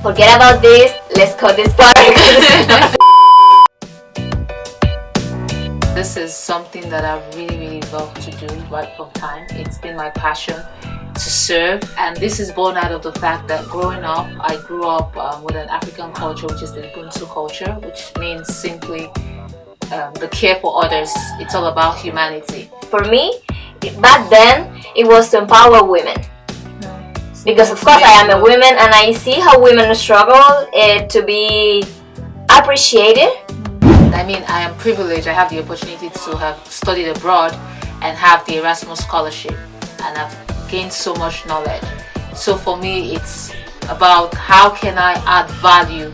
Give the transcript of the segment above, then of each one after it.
Forget about this, let's cut this part. This is something that I really love to do right from time. It's been my passion to serve, and this is born out of the fact that growing up, I grew up with an African culture, which is the Ubuntu culture, which means simply the care for others. It's all about humanity. For me, back then, it was to empower women. Because of course I am a woman and I see how women struggle to be appreciated. I mean, I am privileged. I have the opportunity to have studied abroad and have the Erasmus scholarship, and I've gained so much knowledge. So for me, it's about how can I add value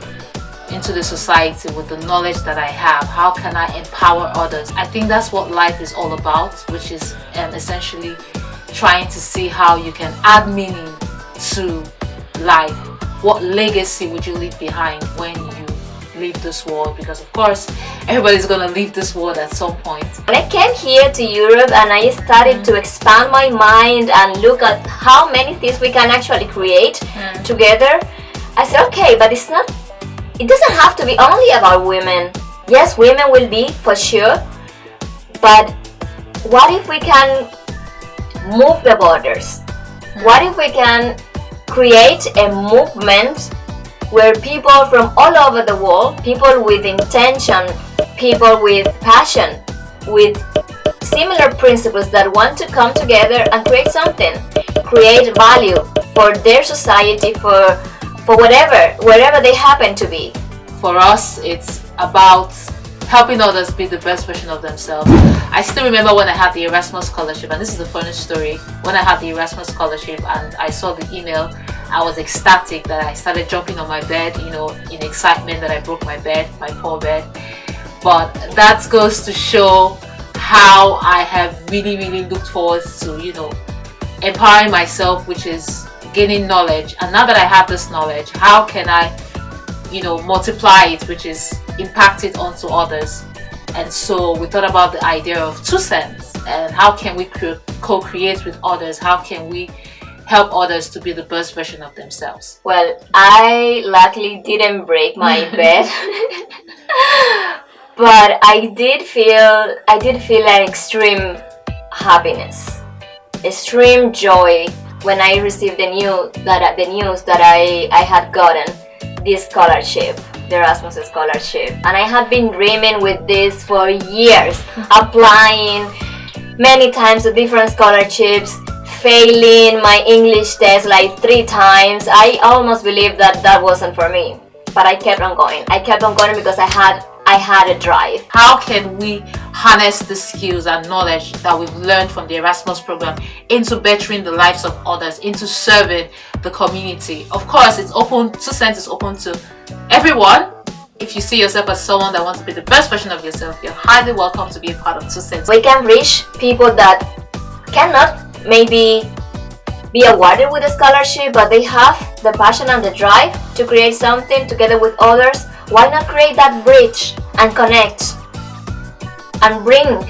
into the society with the knowledge that I have. How can I empower others? I think that's what life is all about, which is essentially trying to see how you can add meaning to life. What legacy would you leave behind when you leave this world? Because of course everybody's gonna leave this world at some point. When I came here to Europe and I started to expand my mind and look at how many things we can actually create together, I said, okay, but it doesn't have to be only about women. Yes, women will be for sure, but what if we can move the borders? What if we can create a movement where people from all over the world, people with intention, people with passion, with similar principles that want to come together and create something, create value for their society, for wherever they happen to be. For us, it's about helping others be the best version of themselves. I still remember when I had the Erasmus scholarship, and this is a funny story. When I had the Erasmus scholarship and I saw the email, I was ecstatic that I started jumping on my bed, in excitement that I broke my bed, my poor bed. But that goes to show how I have really looked forward to, empowering myself, which is gaining knowledge. And now that I have this knowledge, how can I multiply it, which is impact it onto others? And so we thought about the idea of 2 cents and how can we co-create with others? How can we help others to be the best version of themselves? Well, I luckily didn't break my bed, but I did feel an extreme happiness, extreme joy when I received the news that I had gotten this scholarship, the Erasmus scholarship, and I had been dreaming with this for years, applying many times to different scholarships, failing my English test like 3 times. I almost believed that wasn't for me, but I kept on going. Because I had a drive. How can we harness the skills and knowledge that we've learned from the Erasmus program into bettering the lives of others, into serving the community? Of course, it's open. 2 cents is open to everyone. If you see yourself as someone that wants to be the best version of yourself, you're highly welcome to be a part of 2 cents. We can reach people that cannot maybe be awarded with a scholarship, but they have the passion and the drive to create something together with others. Why not create that bridge and connect and bring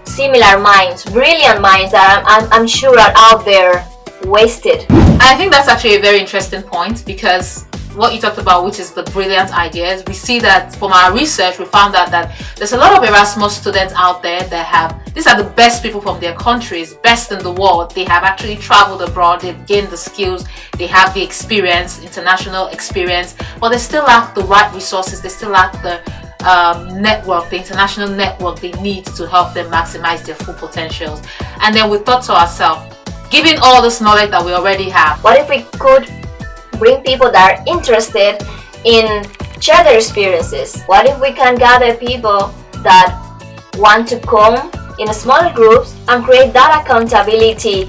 similar minds, brilliant minds that I'm sure are out there wasted? I think that's actually a very interesting point, because what you talked about, which is the brilliant ideas, we see that from our research, we found out that there's a lot of Erasmus students out there that these are the best people from their countries, best in the world. They have actually traveled abroad, they've gained the skills, they have the experience, international experience, but they still lack the right resources, they still lack the network, the international network they need to help them maximize their full potentials. And then we thought to ourselves, given all this knowledge that we already have, what if we could bring people that are interested in share their experiences? What if we can gather people that want to come in smaller groups and create that accountability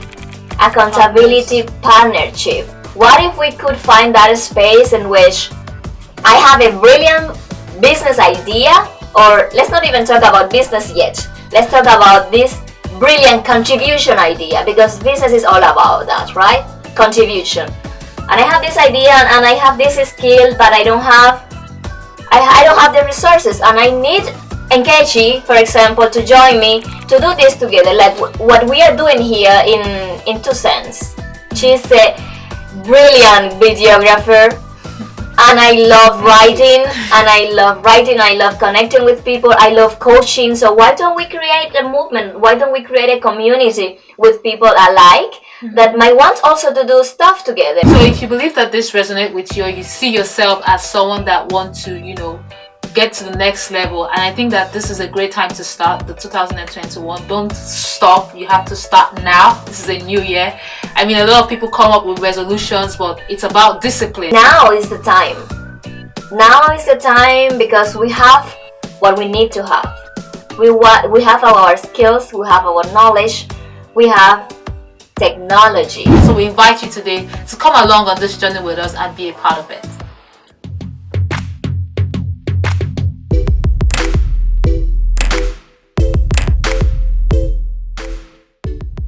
partnership? What if we could find that space in which I have a brilliant business idea, or let's not even talk about business yet, let's talk about this brilliant contribution idea, because business is all about that, right? Contribution. And I have this idea and I have this skill, but I don't have the resources, and I need Nkechi, for example, to join me to do this together, like what we are doing here in 2 cents. She's a brilliant videographer, And I love writing, I love connecting with people, I love coaching. So why don't we create a movement? Why don't we create a community with people alike that might want also to do stuff together? So if you believe that this resonates with you, you see yourself as someone that wants to, get to the next level, and I think that this is a great time to start the 2021. Don't stop. You have to start now. This is a new year. I mean, a lot of people come up with resolutions, but it's about discipline. Now is the time. Now is the time, because we have what we need to have. We have our skills, we have our knowledge, we have technology. So we invite you today to come along on this journey with us and be a part of it.